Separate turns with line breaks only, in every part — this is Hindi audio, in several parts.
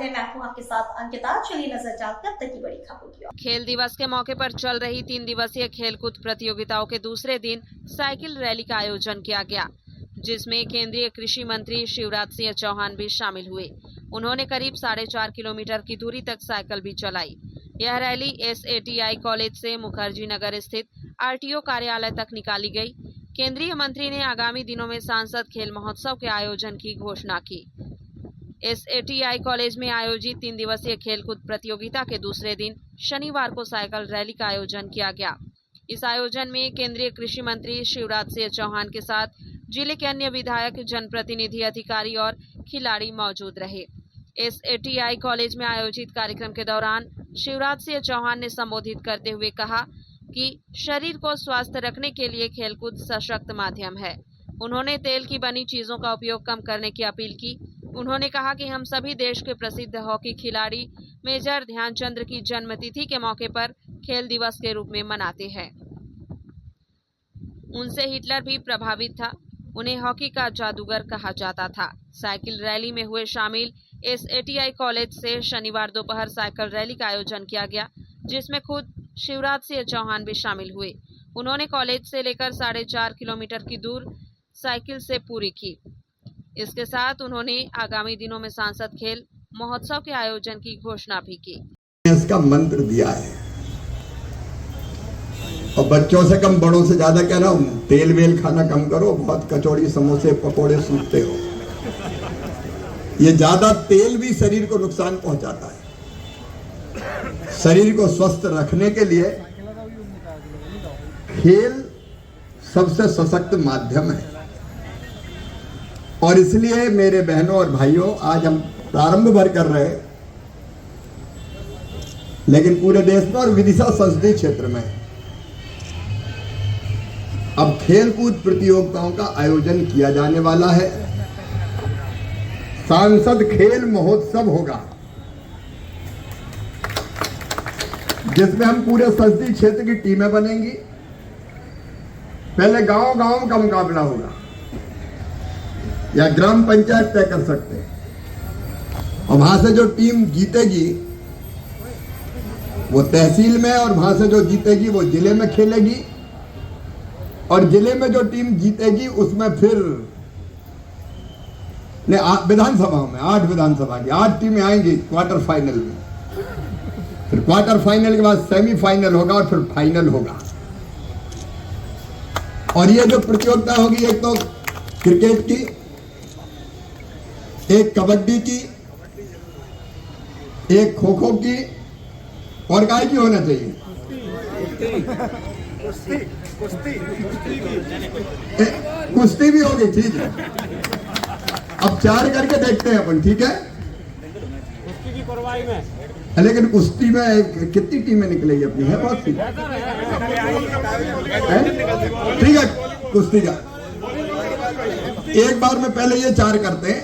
स्वागत है। मैं हूं आपके साथ अंकिता। चलिए नजर डालते हैं अब तक की बड़ी खबरों की ओर।
खेल दिवस के मौके पर चल रही 3 दिवसीय खेलकूद प्रतियोगिताओं के दूसरे दिन साइकिल रैली का आयोजन किया गया, जिसमें केंद्रीय कृषि मंत्री शिवराज सिंह चौहान भी शामिल हुए। उन्होंने करीब 4.5 किलोमीटर की दूरी तक साइकिल भी चलाई। यह रैली SATI कॉलेज से मुखर्जी नगर स्थित RTO कार्यालय तक निकाली गई। केंद्रीय मंत्री ने आगामी दिनों में सांसद खेल महोत्सव के आयोजन की घोषणा की। SATI कॉलेज में आयोजित 3 दिवसीय खेलकूद प्रतियोगिता के दूसरे दिन शनिवार को साइकिल रैली का आयोजन किया गया। इस आयोजन में केंद्रीय कृषि मंत्री शिवराज सिंह चौहान के साथ जिले के अन्य विधायक, जनप्रतिनिधि, अधिकारी और खिलाड़ी मौजूद रहे। SATI कॉलेज में आयोजित कार्यक्रम के दौरान शिवराज सिंह चौहान ने संबोधित करते हुए कहा कि शरीर को स्वस्थ रखने के लिए खेलकूद सशक्त माध्यम है। उन्होंने तेल की बनी चीजों का उपयोग कम करने की अपील की। उन्होंने कहा कि हम सभी देश के प्रसिद्ध हॉकी खिलाड़ी मेजर ध्यानचंद की जन्मतिथि के मौके पर खेल दिवस के रूप में मनाते हैं। उनसे हिटलर भी प्रभावित था। उन्हें हॉकी का जादूगर कहा जाता था। साइकिल रैली में हुए शामिल SATI कॉलेज से शनिवार दोपहर साइकिल रैली का आयोजन किया गया, जिसमें खुद शिवराज सिंह चौहान भी शामिल हुए। उन्होंने कॉलेज से लेकर 4.5 किलोमीटर की दूर साइकिल से पूरी की। इसके साथ उन्होंने आगामी दिनों में सांसद खेल महोत्सव के आयोजन की घोषणा भी की।
इसका मंत्र दिया है और बच्चों से कम बड़ों से ज्यादा कह रहा हूं, तेल वेल खाना कम करो। बहुत कचौड़ी, समोसे, पकोड़े सूखते हो। ये ज्यादा तेल भी शरीर को नुकसान पहुंचाता है। शरीर को स्वस्थ रखने के लिए खेल सबसे सशक्त माध्यम है और इसलिए मेरे बहनों और भाइयों, आज हम प्रारंभ भर कर रहे हैं, लेकिन पूरे देश में और विदिशा संसदीय क्षेत्र में अब खेलकूद प्रतियोगिताओं का आयोजन किया जाने वाला है। सांसद खेल महोत्सव होगा, जिसमें हम पूरे संसदीय क्षेत्र की टीमें बनेंगी। पहले गांव-गांव का मुकाबला होगा या ग्राम पंचायत तय कर सकते हैं और वहां से जो टीम जीतेगी वो तहसील में, और वहां से जो जीतेगी वो जिले में खेलेगी, और जिले में जो टीम जीतेगी उसमें फिर विधानसभा में 8 विधानसभा की 8 टीमें आएंगी क्वार्टर फाइनल में। फिर क्वार्टर फाइनल के बाद सेमीफाइनल होगा और फिर फाइनल होगा। और ये जो प्रतियोगिता होगी, एक तो क्रिकेट की, एक कबड्डी की, एक खो खो की, और काय की होना चाहिए? कुश्ती भी होगी। ठीक है, अब 4 करके देखते हैं अपन। ठीक है,
कुश्ती की कार्रवाई में,
लेकिन कुश्ती में कितनी टीमें निकलेगी अपनी? है बहुत सी। ठीक है, कुश्ती का एक बार में पहले ये 4 करते हैं,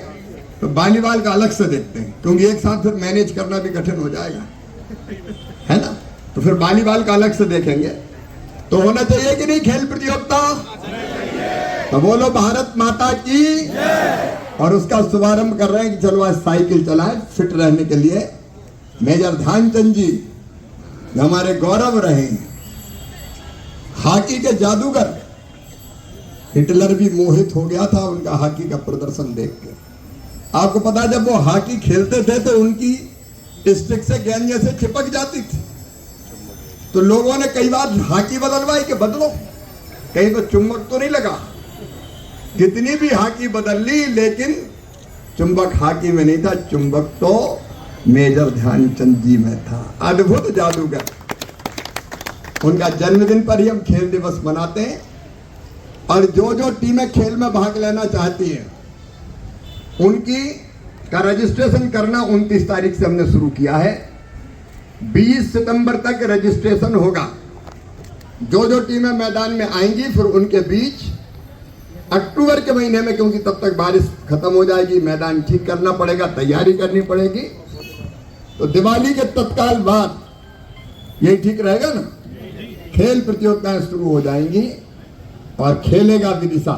तो वॉलीबॉल का अलग से देखते हैं, क्योंकि एक साथ फिर मैनेज करना भी कठिन हो जाएगा, है ना। तो फिर वॉलीबॉल का अलग से देखेंगे। तो होना चाहिए कि नहीं खेल प्रतियोगिता? तो बोलो भारत माता की। और उसका शुभारंभ कर रहे हैं कि चलो आज साइकिल चलाएं फिट रहने के लिए। मेजर ध्यानचंद जी हमारे गौरव रहे, हॉकी के जादूगर। हिटलर भी मोहित हो गया था उनका हॉकी का प्रदर्शन देख के। आपको पता है, जब वो हॉकी खेलते थे तो उनकी स्टिक से गेंद जैसे चिपक जाती थी, तो लोगों ने कई बार हॉकी बदलवाई कि बदलो, कहीं तो चुंबक तो नहीं लगा। कितनी भी हॉकी बदल ली, लेकिन चुंबक हॉकी में नहीं था, चुंबक तो मेजर ध्यानचंद जी में था। अद्भुत जादूगर। उनका जन्मदिन पर ही हम खेल दिवस मनाते हैं, और जो जो टीमें खेल में भाग लेना चाहती हैं उनकी का रजिस्ट्रेशन करना 29 तारीख से हमने शुरू किया है। 20 सितंबर तक रजिस्ट्रेशन होगा। जो जो टीमें मैदान में आएंगी, फिर उनके बीच अक्टूबर के महीने में, क्योंकि तब तक बारिश खत्म हो जाएगी, मैदान ठीक करना पड़ेगा, तैयारी करनी पड़ेगी, तो दिवाली के तत्काल बाद यही ठीक रहेगा ना, खेल प्रतियोगिताएं शुरू हो जाएंगी और खेलेगा विदिशा।